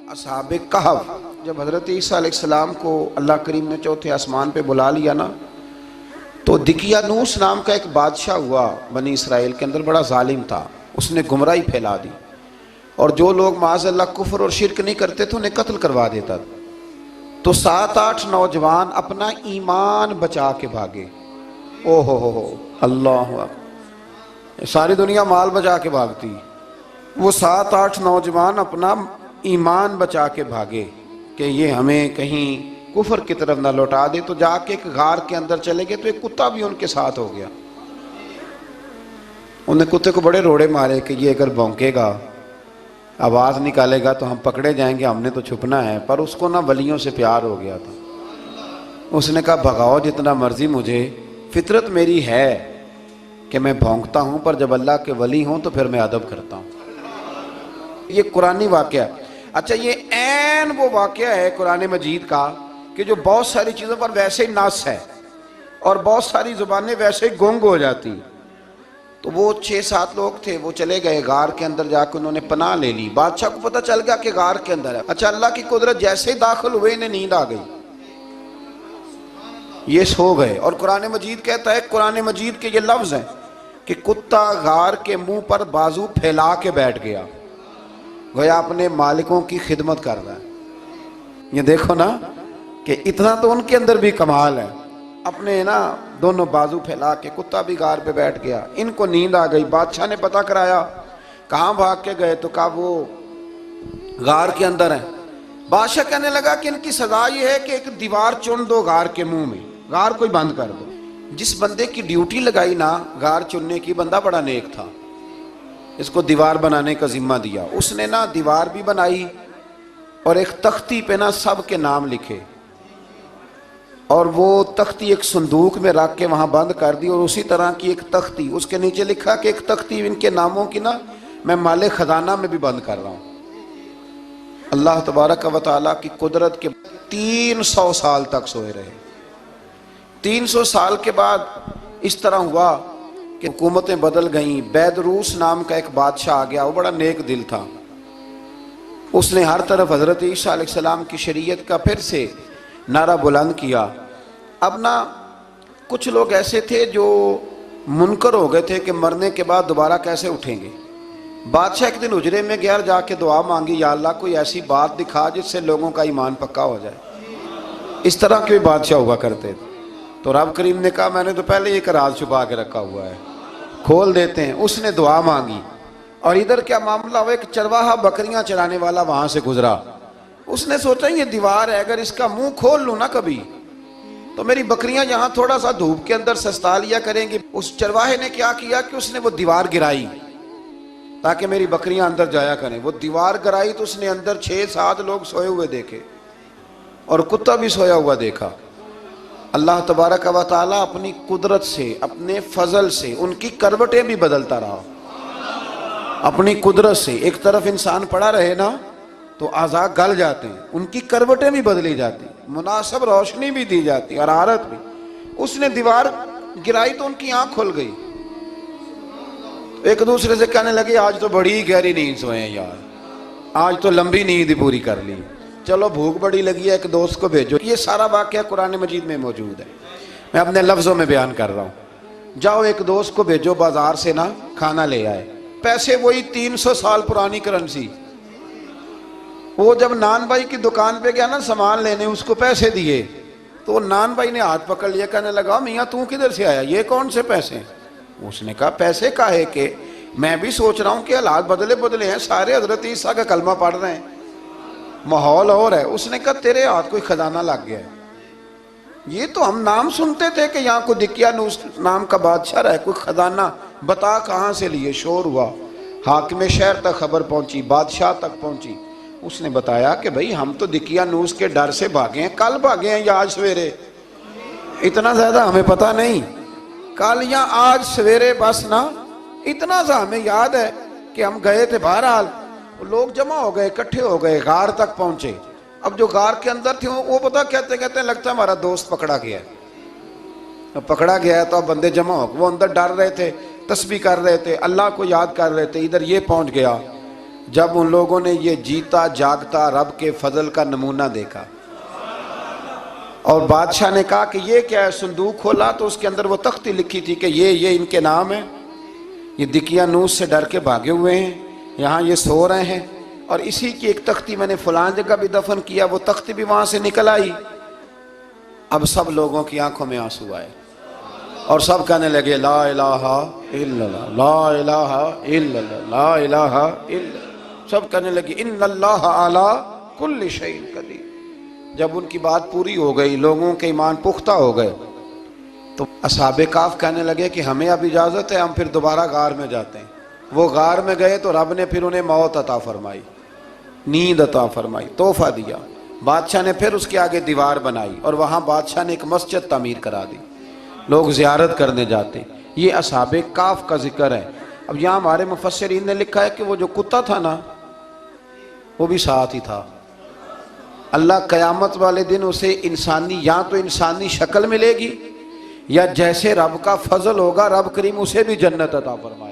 असहाबे कहफ जब हज़रत ईसा अलैहिस्सलाम को अल्लाह करीम ने चौथे आसमान पे बुला लिया ना, तो दिकियानूस नाम का एक बादशाह हुआ बनी इसराइल के अंदर, बड़ा जालिम था। उसने गुमराही फैला दी और जो लोग माज़अल्लाह कुफ्र और शिरक नहीं करते थे उन्हें कत्ल करवा देता। तो 7-8 नौजवान अपना ईमान बचा के भागे। ओहो हो अल्लाह, सारी दुनिया माल बचा के भागती, वो 7-8 नौजवान अपना ईमान बचा के भागे कि ये हमें कहीं कुफर की तरफ ना लौटा दे। तो जाके एक गार के अंदर चले गए, तो एक कुत्ता भी उनके साथ हो गया। उन्हें कुत्ते को बड़े रोड़े मारे कि ये अगर भौंकेगा, आवाज़ निकालेगा तो हम पकड़े जाएंगे, हमने तो छुपना है। पर उसको ना वलियों से प्यार हो गया था। उसने कहा भगाओ जितना मर्जी मुझे, फितरत मेरी है कि मैं भौंकता हूँ, पर जब अल्लाह के वली हों तो फिर मैं अदब करता हूँ। ये कुरानी वाक़या। अच्छा, ये ऐन वो वाक़या है कुरान मजीद का कि जो बहुत सारी चीज़ों पर वैसे ही नास है और बहुत सारी ज़ुबानें वैसे ही गुंग हो जाती। तो वो 6-7 लोग थे, वो चले गए गार के अंदर, जाकर उन्होंने पनाह ले ली। बादशाह को पता चल गया कि गार के अंदर है। अच्छा, अल्लाह की कुदरत, जैसे ही दाखिल हुए इन्हें नींद आ गई, ये सो गए। और कुरान मजीद कहता है, कुरान मजीद के ये लफ्ज़ हैं कि कुत्ता गार के मुंह पर बाजू फैला के बैठ गया, गोया अपने मालिकों की खिदमत कर रहा है। ये देखो ना कि इतना तो उनके अंदर भी कमाल है। अपने ना दोनों बाजू फैला के कुत्ता भी गार पे बैठ गया। इनको नींद आ गई। बादशाह ने पता कराया, कहाँ भाग के गए? तो कहा वो गार के अंदर है। बादशाह कहने लगा कि इनकी सजा ये है कि एक दीवार चुन दो गार के मुंह में, गार कोई बंद कर दो। जिस बंदे की ड्यूटी लगाई ना गार चुनने की, बंदा बड़ा नेक था, इसको दीवार बनाने का जिम्मा दिया। उसने ना दीवार भी बनाई और एक तख्ती पे ना सब के नाम लिखे, और वो तख्ती एक संदूक में रख के वहाँ बंद कर दी। और उसी तरह की एक तख्ती, उसके नीचे लिखा कि एक तख्ती इनके नामों की ना मैं माले खजाना में भी बंद कर रहा हूँ। अल्लाह तबारक व तआला की कुदरत के 300 साल तक सोए रहे। 300 साल के बाद इस तरह हुआ कि हुकूमतें बदल गईं। बैदरूस नाम का एक बादशाह आ गया, वो बड़ा नेक दिल था। उसने हर तरफ हज़रत ईसा अलैहिस्सलाम की शरीयत का फिर से नारा बुलंद किया। अब ना कुछ लोग ऐसे थे जो मुनकर हो गए थे कि मरने के बाद दोबारा कैसे उठेंगे। बादशाह एक दिन हुजरे में गया, जाके दुआ मांगी, या अल्लाह कोई ऐसी बात दिखा जिससे लोगों का ईमान पक्का हो जाए। इस तरह के भी बादशाह हुआ करते थे। तो रब करीम ने कहा मैंने तो पहले एक राज छुपा के रखा हुआ है, खोल देते हैं। उसने दुआ मांगी और इधर क्या मामला हुआ, एक चरवाहा बकरियां चराने वाला वहां से गुजरा। उसने सोचा ये दीवार है, अगर इसका मुंह खोल लूं ना कभी तो मेरी बकरियां यहाँ थोड़ा सा धूप के अंदर सस्ता लिया करेंगी। उस चरवाहे ने क्या किया कि उसने वो दीवार गिराई ताकि मेरी बकरियां अंदर जाया करें। वो दीवार गिराई तो उसने अंदर 6-7 लोग सोए हुए देखे और कुत्ता भी सोया हुआ देखा। अल्लाह तबारक व तआला अपनी कुदरत से, अपने फजल से उनकी करवटें भी बदलता रहा। अपनी कुदरत से एक तरफ इंसान पड़ा रहे ना तो आज़ा गल जाते हैं, उनकी करवटें भी बदली जाती, मुनासिब रोशनी भी दी जाती और आरत भी। उसने दीवार गिराई तो उनकी आंख खुल गई। एक दूसरे से कहने लगे आज तो बड़ी गहरी नींद सोए हैं यार, आज तो लंबी नींद ही पूरी कर ली, चलो भूख बड़ी लगी है एक दोस्त को भेजो। ये सारा वाक़या कुरान मजीद में मौजूद है, मैं अपने लफ्ज़ों में बयान कर रहा हूँ। जाओ एक दोस्त को भेजो बाजार से ना खाना ले आए, पैसे वही 300 साल पुरानी करेंसी। वो जब नान भाई की दुकान पे गया ना सामान लेने, उसको पैसे दिए तो नान भाई ने हाथ पकड़ लिया, कहने लगा मियाँ तू किधर से आया, ये कौन से पैसे? उसने कहा पैसे काहे के, मैं भी सोच रहा हूँ कि हालात बदले बदले हैं, सारे हजरत ईसा का कलमा पढ़ रहे हैं, माहौल और है। उसने कहा तेरे हाथ कोई खजाना लग गया है। ये तो हम नाम सुनते थे कि यहाँ को दिकियानूस नाम का बादशाह है, कोई खजाना बता कहाँ से लिए। शोर हुआ, हाकिम शहर तक खबर पहुंची, बादशाह तक पहुंची। उसने बताया कि भाई हम तो दिकियानूस के डर से भागे हैं, कल भागे हैं या आज सवेरे, इतना ज्यादा हमें पता नहीं, कल या आज सवेरे बस ना। इतना सा हमें याद है कि हम गए थे, बहरहाल लोग जमा हो गए, इकट्ठे हो गए, गार तक पहुंचे। अब जो गार के अंदर थे वो पता कहते कहते लगता है हमारा दोस्त पकड़ा गया। अब पकड़ा गया तो अब बंदे जमा हो गए, वो अंदर डर रहे थे, तस्बीह कर रहे थे, अल्लाह को याद कर रहे थे। इधर ये पहुंच गया, जब उन लोगों ने ये जीता जागता रब के फजल का नमूना देखा और बादशाह ने कहा कि ये क्या है, संदूक खोला तो उसके अंदर वो तख्ती लिखी थी कि ये इनके नाम है, ये दिकियानूस से डर के भागे हुए हैं, यहाँ ये सो रहे हैं, और इसी की एक तख्ती मैंने फलां जगह भी दफन किया, वो तख्ती भी वहां से निकल आई। अब सब लोगों की आंखों में आंसू आए और सब कहने लगे ला इलाहा इल्लल्लाह, ला इलाहा इल्लल्लाह, ला इलाहा इल्लल्लाह। सब कहने लगे इन्नल्लाह अला कुल्ली शैइन कदीर। जब उनकी बात पूरी हो गई, लोगों के ईमान पुख्ता हो गए, तो असहाबे काफ कहने लगे कि हमें अब इजाज़त है, हम फिर दोबारा गार में जाते हैं। वो गार में गए तो रब ने फिर उन्हें मौत अता फरमाई, नींद अता फरमाई, तोहफा दिया। बादशाह ने फिर उसके आगे दीवार बनाई और वहाँ बादशाह ने एक मस्जिद तामीर करा दी, लोग ज़ियारत करने जाते। ये असहाबे काफ का जिक्र है। अब यहाँ हमारे मुफस्सिरीन ने लिखा है कि वो जो कुत्ता था ना, वो भी साथ ही था। अल्लाह क़यामत वाले दिन उसे इंसानी, या तो इंसानी शक्ल मिलेगी, या जैसे रब का फजल होगा रब करीम उसे भी जन्नत अता फरमाएगा।